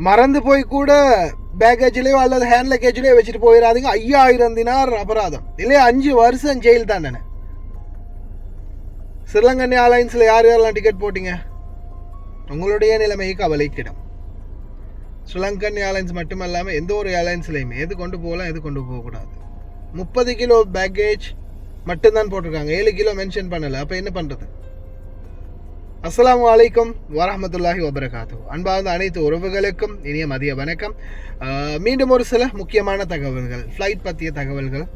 மறந்து போய் கூட பேக்கேஜ்லேயோ அல்லது ஹேண்ட் லக்கேஜ்லேயோ வச்சுட்டு போயிடாதீங்க. 5000 தினார் அபராதம், இல்லையா 5 வருஷம் ஜெயில் தானே. ஸ்ரீலங்கன் ஏர்லைன்ஸில் யார் யாரெல்லாம் டிக்கெட் போட்டிங்க? உங்களுடைய நிலைமையை கவலைக்கிடும். ஸ்ரீலங்கன் ஏர்லைன்ஸ் மட்டுமல்லாமல் எந்த ஒரு ஏர்லைன்ஸ்லையுமே எது கொண்டு போகலாம், எது கொண்டு போகக்கூடாது. 30 கிலோ பேக்கேஜ் மட்டும்தான் போட்டிருக்காங்க, 7 கிலோ மென்ஷன் பண்ணலை. அப்போ என்ன பண்ணுறது? அஸ்ஸலாமு அலைக்கும் வரஹ்மத்துல்லாஹி வபரகாத்து. அன்பார்ந்த அனைத்து உறவுகளுக்கும் இனிய மதிய வணக்கம். மீண்டும் ஒரு சில முக்கியமான தகவல்கள், ஃப்ளைட் பற்றிய தகவல்கள்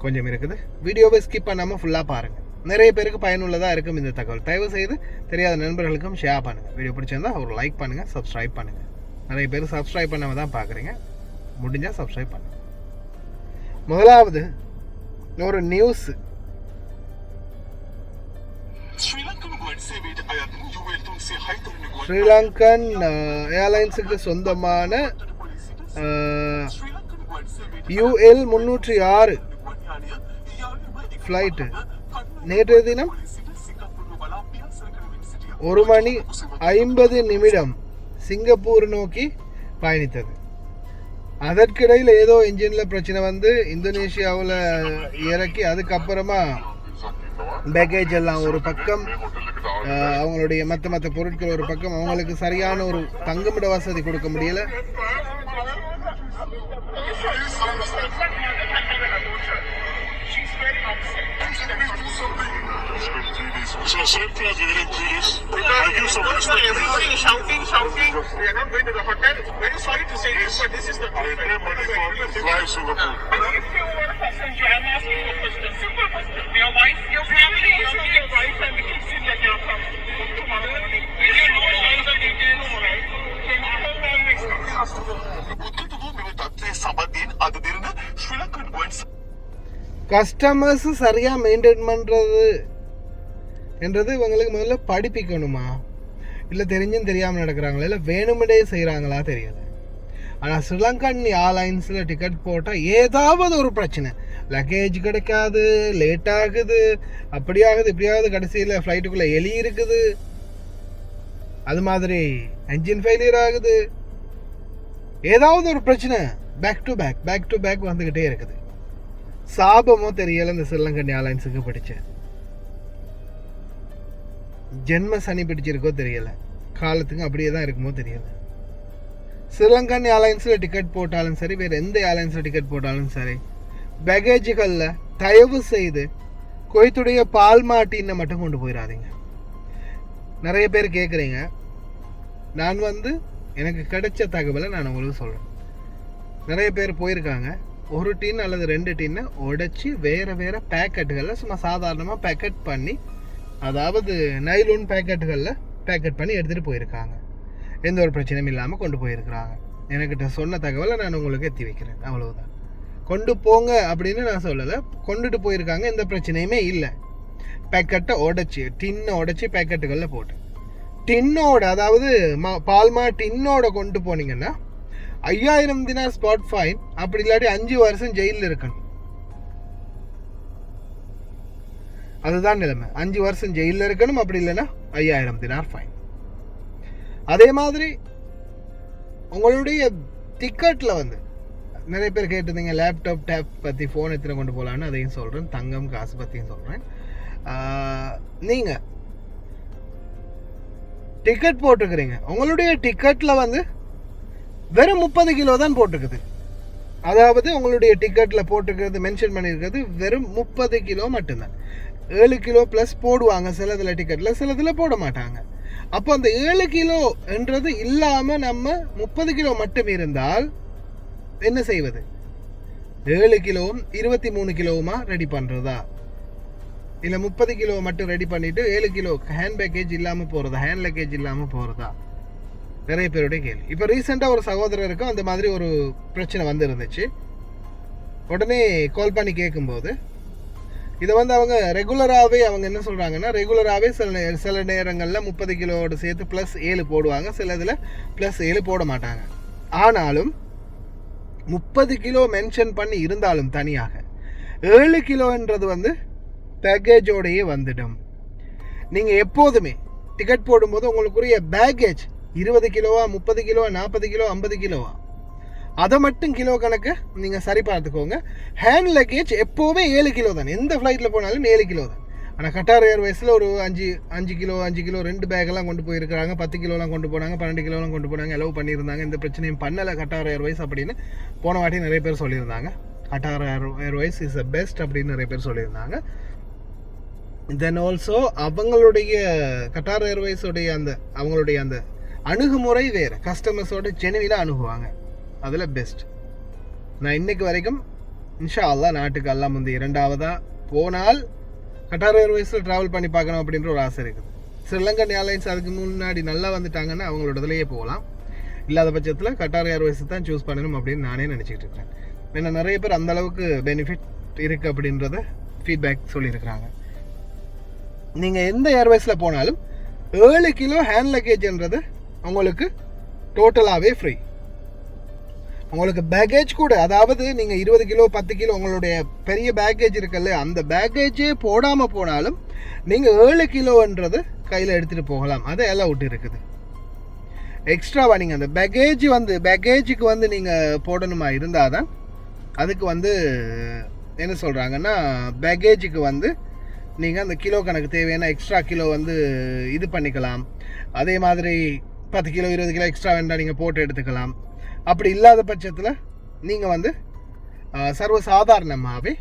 கொஞ்சம் இருக்குது. வீடியோவை ஸ்கிப் பண்ணாமல் ஃபுல்லாக பாருங்கள். நிறைய பேருக்கு பயனுள்ளதாக இருக்கும் இந்த தகவல். தயவு செய்து தெரியாத நண்பர்களுக்கும் ஷேர் பண்ணுங்கள். வீடியோ பிடிச்சிருந்தா ஒரு லைக் பண்ணுங்கள், சப்ஸ்கிரைப் பண்ணுங்கள். நிறைய பேர் சப்ஸ்கிரைப் பண்ணாமல் தான் பார்க்குறீங்க, முடிஞ்சால் சப்ஸ்கிரைப் பண்ணுங்கள். முதலாவது ஒரு நியூஸ். ஸ்ரீலங்கன் ஏர்லைன்ஸுக்கு சொந்தமான UL 306 ஃப்ளைட்டு நேற்றைய தினம் 1:50 சிங்கப்பூர் நோக்கி பயணித்தது. அதற்கிடையில் ஏதோ என்ஜினில் பிரச்சனை வந்து இந்தோனேஷியாவில் இறக்கி அதுக்கப்புறமா பேக்கேஜ் எல்லாம் ஒரு பக்கம், அவங்களுடைய மற்ற பொருட்கள் ஒரு பக்கம், அவங்களுக்கு சரியான ஒரு தங்குமிட வசதி கொடுக்க முடியல. So same class, we didn't do this. I give some respect. Everybody is shouting. We are not going to the hotel. Very sorry to say this, but this is the I pay money for fly Singapore. If you were a passenger, I'm asking you a question. Simple question. Your wife, your family, your wife and the kids in your car. Tomorrow, will you know all the details? Can you tell me next? උත්තර මෙව තත්ත්වයේ සම්බන්ධයෙන් අද දින ශ්‍රී Lankan ගුවන් customers சரியாக maintain பண்ணுறது என்றது இவங்களுக்கு முதல்ல படிப்பிக்கணுமா, இல்லை தெரிஞ்சும் தெரியாமல் நடக்கிறாங்களா, இல்லை வேணுமெண்டே செய்கிறாங்களா தெரியல. ஆனால் ஸ்ரீலங்கன் ஏர்லைன்ஸில் டிக்கெட் போட்டால் ஏதாவது ஒரு பிரச்சனை, லக்கேஜ் கிடைக்காது, லேட் ஆகுது, அப்படி ஆகுது இப்படி ஆகுது, கடைசியில் ஃப்ளைட்டுக்குள்ளே எலி இருக்குது, அது மாதிரி என்ஜின் ஃபெயிலியர் ஆகுது, ஏதாவது ஒரு பிரச்சனை பேக் டு பேக் வந்துக்கிட்டே இருக்குது. சாபமோ தெரியலை இந்த ஸ்ரீலங்கன் ஏர்லைன்ஸுக்கு படித்தேன். ஜென்ம சனி பிடிச்சிருக்கோ தெரியலை, காலத்துக்கு அப்படியே தான் இருக்குமோ தெரியலை. ஸ்ரீலங்கன் ஏர்லைன்ஸில் டிக்கெட் போட்டாலும் சரி, வேறு எந்த ஏர்லைன்ஸில் டிக்கெட் போட்டாலும் சரி, பேகேஜுகளில் தயவு செய்து குவைத்துடைய பால்மாட்டின்னு மட்டும் கொண்டு போயிடாதீங்க. நிறைய பேர் கேட்குறீங்க. நான் எனக்கு கிடைச்ச தகவலை நான் உங்களுக்கு சொல்கிறேன். நிறைய பேர் போயிருக்காங்க, ஒரு டின் அல்லது 2 டின்னை உடைச்சி வேறு பேக்கெட்டுகளில் சும்மா சாதாரணமாக பேக்கெட் பண்ணி, அதாவது நைலோன் பேக்கெட்டுகளில் பேக்கெட் பண்ணி எடுத்துகிட்டு போயிருக்காங்க. எந்த ஒரு பிரச்சனையும் இல்லாமல் கொண்டு போயிருக்கிறாங்க. என்கிட்ட சொன்ன தகவலை நான் உங்களுக்கு எத்தி வைக்கிறேன், அவ்வளவுதான். கொண்டு போங்க அப்படின்னு நான் சொல்லலை, கொண்டுட்டு போயிருக்காங்க, எந்த பிரச்சனையுமே இல்லை. பேக்கெட்டை உடைச்சி, டின்னை உடைச்சி பேக்கெட்டுகளில் போட்டு, டின்னோட, அதாவது பால்மா டின்னோட கொண்டு போனீங்கன்னா 5000 தினார் ஸ்பாட் ஃபைன், அப்படி இல்லாட்டி 5 வருஷம் ஜெயிலில் இருக்கணும். அதுதான் நிலைமை. 5 வருஷம் ஜெயிலில் இருக்கணும், அப்படி இல்லைன்னா 5000 தினார் ஃபைன். அதே மாதிரி உங்களுடைய டிக்கெட்டில் நிறைய பேர் கேட்டிருந்தீங்க லேப்டாப் டேப் பற்றி, ஃபோன் எத்தனை கொண்டு போகலான்னு, அதையும் சொல்கிறேன். தங்கம் காசு பற்றியும் சொல்கிறேன். நீங்கள் டிக்கெட் போட்டிருக்கிறீங்க, உங்களுடைய டிக்கெட்டில் வெறும் 30 கிலோ தான் போட்டிருக்குது. அதாவது உங்களுடைய டிக்கெட்டில் போட்டிருக்கிறது, மென்ஷன் பண்ணியிருக்கிறது வெறும் 30 கிலோ மட்டும்தான். 7 கிலோ ப்ளஸ் போடுவாங்க சிலதில் டிக்கெட்டில், சிலதில் போட மாட்டாங்க. அப்போ அந்த 7 கிலோ என்றது இல்லாமல் நம்ம 30 கிலோ மட்டும் இருந்தால் என்ன செய்வது? 7 கிலோவும் 23 கிலோவுமா ரெடி பண்ணுறதா, இல்லை 30 கிலோ மட்டும் ரெடி பண்ணிவிட்டு 7 கிலோ ஹேண்ட் பேக்கேஜ் இல்லாமல் போகிறதா, ஹேண்ட் லக்கேஜ் இல்லாமல் போகிறதா? நிறைய பேருடைய கேள்வி. இப்போ ரீசெண்டாக ஒரு சகோதரருக்கும் அந்த மாதிரி ஒரு பிரச்சனை இருந்துச்சு. உடனே கால் பண்ணி கேட்கும்போது இதை அவங்க ரெகுலராகவே என்ன சொல்கிறாங்கன்னா, ரெகுலராகவே சில நேரங்களில் 30 கிலோவோடு சேர்த்து +7 போடுவாங்க, சில இதில் +7 போட மாட்டாங்க. ஆனாலும் 30 கிலோ மென்ஷன் பண்ணி இருந்தாலும் தனியாக 7 கிலோன்றது பேக்கேஜோடையே வந்துடும். நீங்கள் எப்போதுமே டிக்கெட் போடும்போது உங்களுக்குரிய பேக்கேஜ் 20 கிலோவா, 30 கிலோவா, 40 கிலோ, 50 கிலோவா, அதை மட்டும் கிலோ கணக்கு நீங்கள் சரி பார்த்துக்கோங்க. ஹேண்ட் லக்கேஜ் எப்போவுமே 7 கிலோ தான். எந்த ஃப்ளைட்டில் போனாலும் 7 கிலோ தான். ஆனால் கட்டார் ஏர்வேஸில் ஒரு 5 கிலோ 2 பேக்கெல்லாம் கொண்டு போயிருக்கிறாங்க. 10 கிலோலாம் கொண்டு போனாங்க, 12 கிலோலாம் கொண்டு போனாங்க, அலோவ் பண்ணியிருந்தாங்க. இந்த பிரச்சனையும் பண்ணலை கட்டார் ஏர்வேஸ் அப்படின்னு போன வாட்டி நிறைய பேர் சொல்லியிருந்தாங்க. Qatar Airways is the best அப்படின்னு நிறைய பேர் சொல்லியிருந்தாங்க. தென் ஆல்சோ அவங்களுடைய கட்டார் ஏர்வேஸோடைய அவங்களுடைய அந்த அணுகுமுறை வேறு. கஸ்டமர்ஸோட ஜெனுவினாக அணுகுவாங்க, அதில் பெஸ்ட். நான் இன்னைக்கு வரைக்கும் இன்ஷா அல்லாஹ் நாட்டுக்கு எல்லாம் வந்து 2ஆவதாக போனால் கட்டார் ஏர்வேஸில் ட்ராவல் பண்ணி பார்க்கணும் அப்படின்ற ஒரு ஆசை இருக்குது. ஸ்ரீலங்கன் ஏர்லைன்ஸ் அதுக்கு முன்னாடி நல்லா வந்துட்டாங்கன்னா அவங்களோட இதுலேயே போகலாம். இல்லாத பட்சத்தில் கட்டார் ஏர்வேஸ் தான் சூஸ் பண்ணணும் அப்படின்னு நானே நினச்சிக்கிட்டு இருக்கிறேன். ஏன்னா நிறைய பேர் அந்தளவுக்கு பெனிஃபிட் இருக்குது அப்படின்றத ஃபீட்பேக் சொல்லியிருக்கிறாங்க. நீங்கள் எந்த ஏர்வேஸில் போனாலும் 7 கிலோ ஹேண்ட் லக்கேஜ்ன்றது உங்களுக்கு டோட்டலாகவே ஃப்ரீ. உங்களுக்கு பேக்கேஜ் கூட, அதாவது நீங்கள் 20 கிலோ 10 கிலோ உங்களுடைய பெரிய பேக்கேஜ் இருக்குல்ல, அந்த பேக்கேஜே போடாமல் போனாலும் நீங்கள் 7 கிலோன்றது கையில் எடுத்துகிட்டு போகலாம். அது அலவுட் இருக்குது. எக்ஸ்ட்ராவாக நீங்கள் அந்த பேக்கேஜுக்கு வந்து நீங்கள் போடணுமா இருந்தால் தான் அதுக்கு வந்து என்ன சொல்கிறாங்கன்னா, பேக்கேஜுக்கு வந்து நீங்கள் அந்த கிலோ கணக்கு தேவையான எக்ஸ்ட்ரா கிலோ வந்து இது பண்ணிக்கலாம். அதே மாதிரி 10 கிலோ 20 கிலோ எக்ஸ்ட்ரா வேண்டாம் நீங்கள் போட்டு எடுத்துக்கலாம். அப்படி இல்லாத பட்சத்தில் நீங்கள் வந்து சர்வசாதாரணமாகவே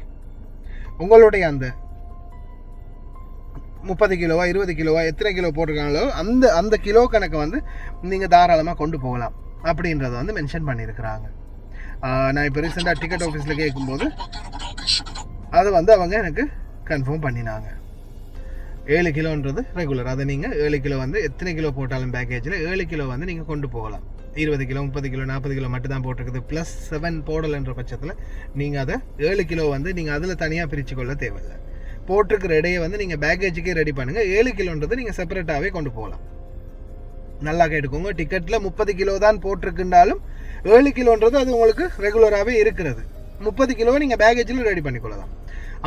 உங்களுடைய அந்த 30 கிலோவா 20 கிலோவா எத்தனை கிலோ போட்டிருக்காங்களோ அந்த கிலோ கணக்கை வந்து நீங்கள் தாராளமாக கொண்டு போகலாம் அப்படின்றத வந்து மென்ஷன் பண்ணியிருக்கிறாங்க. நான் இப்போ ரீசெண்டாக டிக்கெட் ஆஃபீஸில் கேட்கும்போது அதை வந்து அவங்க எனக்கு கன்ஃபார்ம் பண்ணினாங்க. 7 கிலோன்றது ரெகுலர். அதை நீங்கள் 7 கிலோ வந்து எத்தனை கிலோ போட்டாலும் பேக்கேஜில் 7 கிலோ வந்து நீங்கள் கொண்டு போகலாம். 20 கிலோ 30 கிலோ 40 கிலோ மட்டும் தான் போட்டிருக்குது, ப்ளஸ் 7 போடலைன்ற பட்சத்தில் நீங்கள் அதை 7 கிலோ வந்து நீங்கள் அதில் தனியாக பிரித்து கொள்ள தேவையில்லை. போட்டிருக்கிற இடையே வந்து நீங்கள் பேக்கேஜுக்கே ரெடி பண்ணுங்கள். 7 கிலோன்றது நீங்கள் செப்பரேட்டாகவே கொண்டு போகலாம். நல்லா கேட்டுக்கோங்க, டிக்கெட்டில் 30 கிலோ தான் போட்டிருக்குண்டாலும் 7 கிலோன்றது அது உங்களுக்கு ரெகுலராகவே இருக்கிறது. 30 கிலோவை நீங்கள் பேக்கேஜில் ரெடி பண்ணிக்கொள்ளலாம்.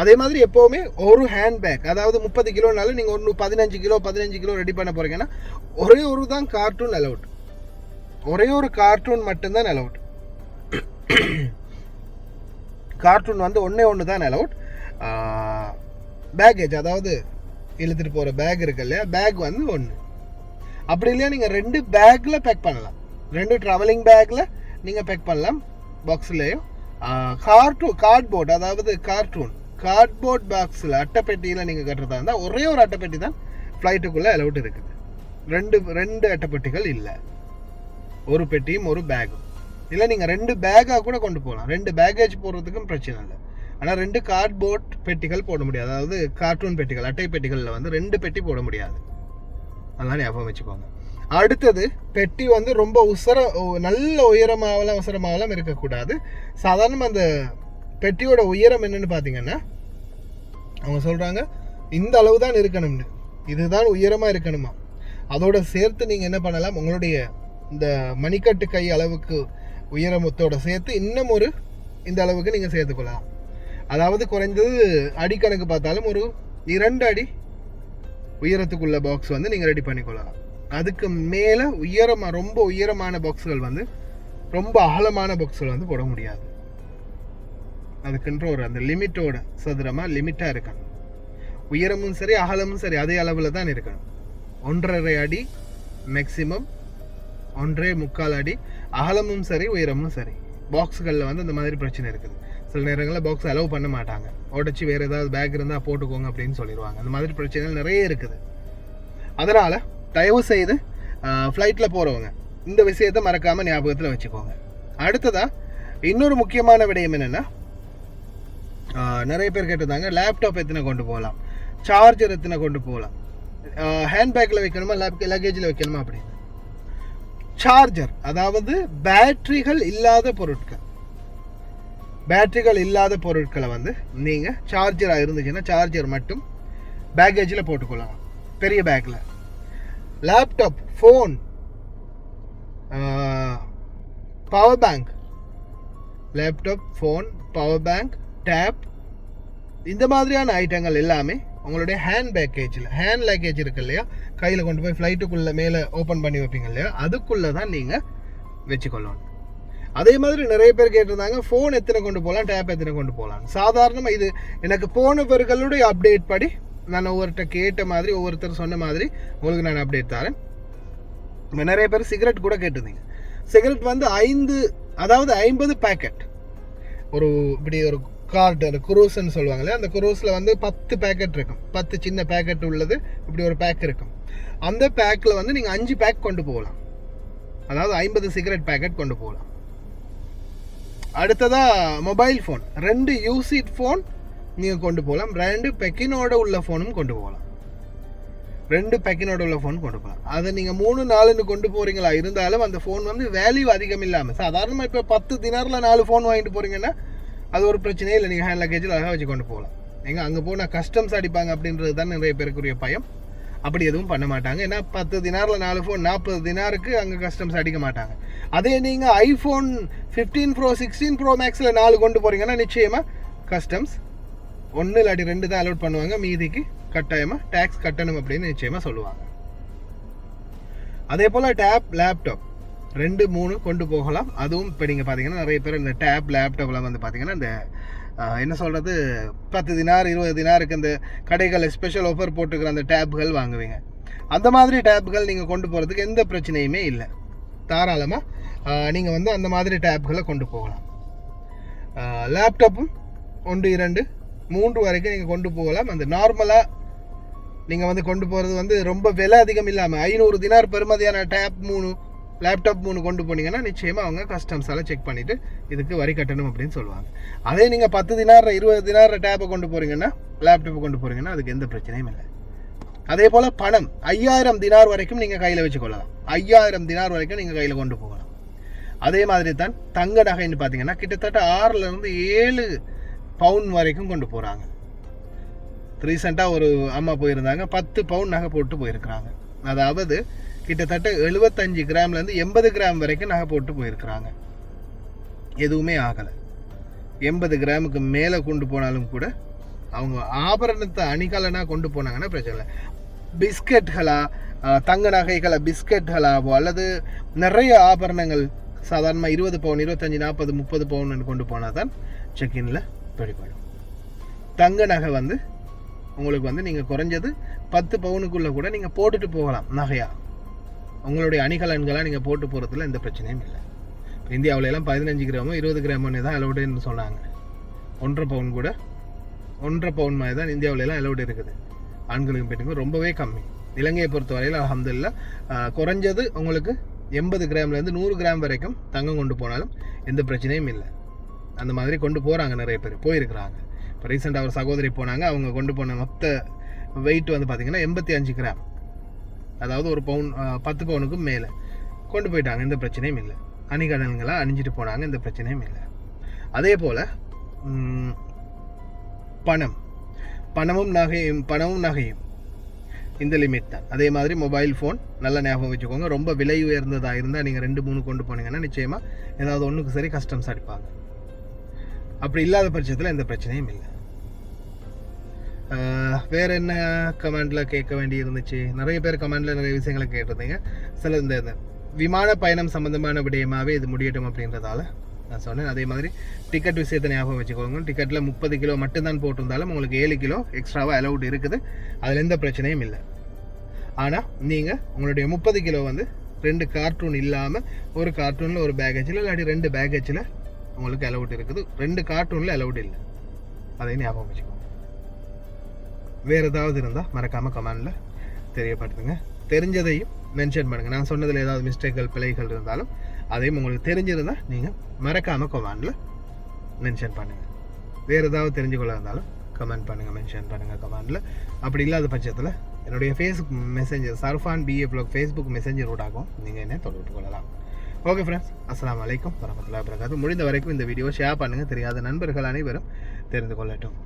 அதே மாதிரி எப்போவுமே ஒரு ஹேண்ட் பேக், அதாவது 30 கிலோனாலும் நீங்கள் ஒன்று 15 கிலோ ரெடி பண்ண போகிறீங்கன்னா ஒரே ஒரு தான் கார்ட்டூன் அலவுட். ஒரே ஒரு கார்ட்டூன் மட்டும்தான் அலவுட். கார்ட்டூன் வந்து ஒன்று தான் அலவுட். பேக்கேஜ், அதாவது இழுத்துட்டு போகிற பேக் இருக்கு இல்லையா, பேக் வந்து ஒன்று. அப்படி இல்லையா நீங்கள் 2 பேக்கில் பேக் பண்ணலாம். 2 ட்ராவலிங் பேக்கில் நீங்கள் பேக் பண்ணலாம். பாக்ஸ்லேயும் கார்ட்போர்ட், அதாவது கார்ட்போர்ட் பாக்ஸில் அட்டைப்பெட்டியில் நீங்கள் கட்டுறதா இருந்தால் ஒரே ஒரு அட்டைப்பெட்டி தான் ஃப்ளைட்டுக்குள்ளே அலவுட் இருக்குது. ரெண்டு அட்டைப்பெட்டிகள் இல்லை. ஒரு பெட்டியும் ஒரு பேக்கும் இல்லை. நீங்கள் 2 பேக்காக கூட கொண்டு போகலாம். 2 பேக்கேஜ் போடுறதுக்கும் பிரச்சனை இல்லை. ஆனால் 2 கார்ட்போர்ட் பெட்டிகள் போட முடியாது. அதாவது கார்ட்டூன் பெட்டிகள், அட்டை பெட்டிகளில் வந்து 2 பெட்டி போட முடியாது. அதெல்லாம் ஞாபகம் வச்சுக்கோங்க. அடுத்தது, பெட்டி வந்து ரொம்ப நல்ல உயரமாகலாம் இருக்கக்கூடாது. சாதாரண அந்த பெட்டியோட உயரம் என்னன்னு பார்த்தீங்கன்னா அவங்க சொல்கிறாங்க இந்த அளவு தான் இருக்கணும்னு, இதுதான் உயரமாக இருக்கணுமா. அதோட சேர்த்து நீங்கள் என்ன பண்ணலாம், உங்களுடைய இந்த மணிக்கட்டு கை அளவுக்கு உயரத்தோட சேர்த்து இன்னும் இந்த அளவுக்கு நீங்கள் சேர்த்துக்கொள்ளலாம். அதாவது குறைந்தது அடிக்கணக்கு பார்த்தாலும் ஒரு 2 அடி உயரத்துக்குள்ள பாக்ஸ் வந்து நீங்கள் ரெடி பண்ணிக்கொள்ளலாம். அதுக்கு மேலே ரொம்ப உயரமான பாக்ஸுகள் வந்து, ரொம்ப அகலமான பாக்ஸுகள் வந்து போட முடியாது. அதுக்குன்ற அந்த லிமிட்டோட சதுரமாக லிமிட்டாக இருக்கணும். உயரமும் சரி அகலமும் சரி அதே அளவில் தான் இருக்கணும். 1.5 அடி மேக்சிமம், 1.25 அடி அகலமும் சரி உயரமும் சரி. பாக்ஸுகளில் வந்து அந்த மாதிரி பிரச்சனை இருக்குது. சில நேரங்களில் பாக்ஸ் அலோவ் பண்ண மாட்டாங்க. உடச்சி வேறு ஏதாவது பேக் இருந்தால் போட்டுக்கோங்க அப்படின்னு சொல்லிடுவாங்க. அந்த மாதிரி பிரச்சனைகள் நிறைய இருக்குது. அதனால் தயவு செய்து ஃப்ளைட்டில் போகிறவங்க இந்த விஷயத்தை மறக்காமல் ஞாபகத்தில் வச்சுக்கோங்க. அடுத்ததாக இன்னொரு முக்கியமான விடயம் என்னென்னா, நிறைய பேர் கேட்டிருந்தாங்க லேப்டாப் எத்தனை கொண்டு போகலாம், சார்ஜர் எத்தனை கொண்டு போகலாம், ஹேண்ட்பேக்கில் வைக்கணுமா லக்கேஜில் வைக்கணுமா அப்படின்னு. சார்ஜர், அதாவது பேட்டரிகள் இல்லாத பொருட்களை வந்து நீங்கள் சார்ஜராக இருந்துச்சுன்னா சார்ஜர் மட்டும் பேக்கேஜில் போட்டுக்கொள்ளலாம் பெரிய பேக்கில். Laptop, phone, power bank, tab, இந்த மாதிரியான ஐட்டங்கள் எல்லாமே உங்களுடைய ஹேண்ட் லக்கேஜ் இருக்கு இல்லையா, கையில் கொண்டு போய் ஃப்ளைட்டுக்குள்ளே மேலே ஓப்பன் பண்ணி வைப்பீங்க இல்லையா, அதுக்குள்ளே தான் நீங்கள் வச்சுக்கொள்ளணும். அதே மாதிரி நிறைய பேர் கேட்டிருந்தாங்க ஃபோன் எத்தனை கொண்டு போகலாம், டேப் எத்தனை கொண்டு போகலாம். சாதாரணமாக இது எனக்கு போனவர்களுடைய அப்டேட் படி நான் ஒவ்வொருத்த கேட்ட மாதிரி ஒவ்வொருத்தர் சொன்ன மாதிரி உங்களுக்கு நான் அப்டேட் தரேன். இப்போ நிறைய பேர் சிகரெட் கூட கேட்டிருந்தீங்க. சிகரெட் வந்து 50 பேக்கெட், ஒரு இப்படி ஒரு கார்டு, அந்த குரூஸ்ன்னு சொல்லுவாங்களே, அந்த குரூஸில் வந்து 10 பேக்கெட் இருக்கும். 10 சின்ன பேக்கெட் உள்ளது இப்படி ஒரு பேக் இருக்கும். அந்த பேக்கில் வந்து நீங்கள் 5 பேக் கொண்டு போகலாம். அதாவது 50 சிகரெட் பேக்கெட் கொண்டு போகலாம். அடுத்ததாக மொபைல் ஃபோன் 2 யூசிட் ஃபோன் நீங்கள் கொண்டு போகலாம். 2 பெக்கினோட உள்ள ஃபோனும் கொண்டு போகலாம். 2 பெக்கினோட உள்ள ஃபோன் கொண்டு போகலாம். அதை நீங்கள் 3-4 கொண்டு போகிறீங்களா இருந்தாலும் அந்த ஃபோன் வந்து வேல்யூ அதிகம் இல்லாமல், சாதாரணமாக இப்போ 10 தினாரில் 4 ஃபோன் வாங்கிட்டு போகிறீங்கன்னா அது ஒரு பிரச்சனையே இல்லை. நீங்கள் ஹேண்ட் லக்கேஜில் அழகாக வச்சு கொண்டு போகலாம். அங்கே போனால் கஸ்டம்ஸ் அடிப்பாங்க அப்படின்றது தான் நிறைய பேருக்குரிய பயம். அப்படி எதுவும் பண்ண மாட்டாங்க. ஏன்னா 10 தினாரில் 4 ஃபோன் 40 தினாருக்கு அங்கே கஸ்டம்ஸ் அடிக்க மாட்டாங்க. அதே நீங்கள் ஐஃபோன் 15 ப்ரோ 16 ப்ரோ மேக்ஸில் 4 கொண்டு போகிறீங்கன்னா நிச்சயமாக கஸ்டம்ஸ் 1 இல்லாட்டி 2 தான் அலோட் பண்ணுவாங்க. மீதிக்கு கட்டாயமாக டேக்ஸ் கட்டணும் அப்படின்னு நிச்சயமாக சொல்லுவாங்க. அதே போல் டேப், லேப்டாப் 2-3 கொண்டு போகலாம். அதுவும் இப்போ நீங்கள் பார்த்தீங்கன்னா நிறைய பேர் இந்த டேப், லேப்டாப்லாம் வந்து பார்த்தீங்கன்னா இந்த என்ன சொல்கிறது 10 தினார் 20 தினாருக்கு அந்த கடைகள் ஸ்பெஷல் ஆஃபர் போட்டுக்கிற அந்த டேப்புகள் வாங்குவீங்க. அந்த மாதிரி டேப்புகள் நீங்கள் கொண்டு போகிறதுக்கு எந்த பிரச்சனையுமே இல்லை. தாராளமாக நீங்கள் வந்து அந்த மாதிரி டேப்புகளை கொண்டு போகலாம். லேப்டாப்பும் 1, 2, 3 வரைக்கும் நீங்கள் கொண்டு போகலாம். அந்த நார்மலாக நீங்கள் வந்து கொண்டு போகிறது வந்து ரொம்ப விலை அதிகம் இல்லாமல் 500 தினார் பெறுமதியான டேப் 3, லேப்டாப் 3 கொண்டு போனீங்கன்னா நிச்சயமாக அவங்க கஸ்டம்ஸால் செக் பண்ணிவிட்டு இதுக்கு வரி கட்டணும் அப்படின்னு சொல்லுவாங்க. அதே நீங்கள் 10 தினார் 20 தினார் டேப்பை கொண்டு போகிறீங்கன்னா, லேப்டாப்பை கொண்டு போகிறீங்கன்னா அதுக்கு எந்த பிரச்சனையும் இல்லை. அதே போல் பணம் 5000 தினார் வரைக்கும் நீங்கள் கையில் வச்சுக்கொள்ளலாம். 5000 தினார் வரைக்கும் நீங்கள் கையில் கொண்டு போகலாம். அதே மாதிரி தான் தங்க நகைன்னு பார்த்தீங்கன்னா கிட்டத்தட்ட 6 to 7 பவுன் வரைக்கும் கொண்டு போகிறாங்க. ரீசெண்டாக ஒரு அம்மா போயிருந்தாங்க, 10 பவுன் நகை போட்டு போயிருக்கிறாங்க. அதாவது கிட்டத்தட்ட 75 கிராம்லேருந்து 80 கிராம் வரைக்கும் நகை போட்டு போயிருக்கிறாங்க. எதுவுமே ஆகலை. 80 கிராமுக்கு மேலே கொண்டு போனாலும் கூட அவங்க ஆபரணத்தை அணிகலனாக கொண்டு போனாங்கன்னா பிரச்சனை இல்லை. பிஸ்கெட்களா, தங்க நகைகளா, பிஸ்கெட்களாவோ அல்லது நிறைய ஆபரணங்கள் சாதாரணமாக 20 பவுன் 25 40 30 பவுன் கொண்டு போனால் தான் செக்இனில் பிடிப்படும். தங்க நகை வந்து உங்களுக்கு வந்து நீங்கள் குறைஞ்சது 10 பவுனுக்குள்ளே கூட நீங்கள் போட்டுட்டு போகலாம். நகையாக உங்களுடைய அணிகலன்களாக நீங்கள் போட்டு போகிறதுல எந்த பிரச்சனையும் இல்லை. இந்தியாவிலலாம் 15 கிராமோ 20 கிராமோன்னு தான் அலௌடுன்னு சொன்னாங்க. 1.5 பவுன் கூட 1.5 பவுன் மாதிரி தான் இந்தியாவிலலாம் அலௌடு இருக்குது. ஆண்களுக்கும் பெண்களுக்கும் ரொம்பவே கம்மி. இலங்கையை பொறுத்த வரையில் அல்ஹம்துலில்லாஹ் குறைஞ்சது உங்களுக்கு 80 கிராம்லேருந்து 100 கிராம் வரைக்கும் தங்கம் கொண்டு போனாலும் எந்த பிரச்சனையும் இல்லை. அந்த மாதிரி கொண்டு போகிறாங்க, நிறைய பேர் போயிருக்கிறாங்க. இப்போ ரீசெண்டாக ஒரு சகோதரி போனாங்க, அவங்க கொண்டு போன மொத்த வெயிட் வந்து பார்த்திங்கன்னா 85 கிராம், அதாவது ஒரு பவுன் 10 பவுனுக்கும் மேலே கொண்டு போயிட்டாங்க. எந்த பிரச்சனையும் இல்லை. அணிகலன்களாக அணிஞ்சிட்டு போனாங்க, எந்த பிரச்சனையும் இல்லை. அதே போல் பணமும் நகையும் இந்த லிமிட் தான். அதே மாதிரி மொபைல் ஃபோன் நல்லா ஞாபகம் வச்சுக்கோங்க. ரொம்ப விலை உயர்ந்ததாக இருந்தால் நீங்கள் 2-3 கொண்டு போனீங்கன்னா நிச்சயமாக ஏதாவது ஒன்றுக்கு சரி கஸ்டம்ஸ் அடிப்பாங்க. அப்படி இல்லாத பட்சத்தில் எந்த பிரச்சனையும் இல்லை. வேறு என்ன கமெண்டில் கேட்க வேண்டி இருந்துச்சு? நிறைய பேர் கமெண்டில் நிறைய விஷயங்களை கேட்டிருந்தீங்க. சில இந்த விமான பயணம் சம்மந்தமான விடயமாகவே இது முடியட்டும் அப்படின்றதால நான் சொன்னேன். அதே மாதிரி டிக்கெட் விஷயத்தை ஞாபகம் வச்சுக்கோங்க. டிக்கெட்டில் 30 கிலோ மட்டும்தான் போட்டிருந்தாலும் உங்களுக்கு 7 கிலோ எக்ஸ்ட்ராவாக அலௌட் இருக்குது. அதில் எந்த பிரச்சனையும் இல்லை. ஆனால் நீங்கள் உங்களுடைய 30 கிலோ வந்து 2 கார்ட்டூன் இல்லாமல் ஒரு கார்ட்டூனில் ஒரு பேக்கேஜில் இல்லாட்டி 2 பேக்கேஜில் உங்களுக்கு அலௌட் இருக்குது. 2 கார்ட்டூனில் அலௌட் இல்லை. அதையும் ஞாபகம் வச்சுக்கோங்க. வேறு ஏதாவது இருந்தால் மறக்காமல் கமெண்டில் தெரியப்படுத்துங்க. தெரிஞ்சதையும் மென்ஷன் பண்ணுங்கள். நான் சொன்னதில் ஏதாவது மிஸ்டேக்கள் பிழைகள் இருந்தாலும் அதையும் உங்களுக்கு தெரிஞ்சிருந்தால் நீங்கள் மறக்காமல் கமெண்டில் மென்ஷன் பண்ணுங்கள். வேறு ஏதாவது தெரிஞ்சுக்கொள்ள இருந்தாலும் கமெண்ட் பண்ணுங்கள், மென்ஷன் பண்ணுங்கள் கமெண்டில். அப்படி இல்லாத பட்சத்தில் என்னுடைய Facebook messenger Sarfan BA Vlog Facebook messenger ஊடாகவும் நீங்கள் என்ன தொடர்பு கொள்ளலாம். ஓகே ஃப்ரெண்ட்ஸ், அஸ்ஸலாமு அலைக்கும் வரஹ்மத்துல்லாஹி வபரகாத்துஹு. முடிந்த வரைக்கும் இந்த வீடியோ ஷேர் பண்ணுங்கள். தெரியாத நண்பர்கள் அனைவரும் தெரிந்து கொள்ளட்டும்.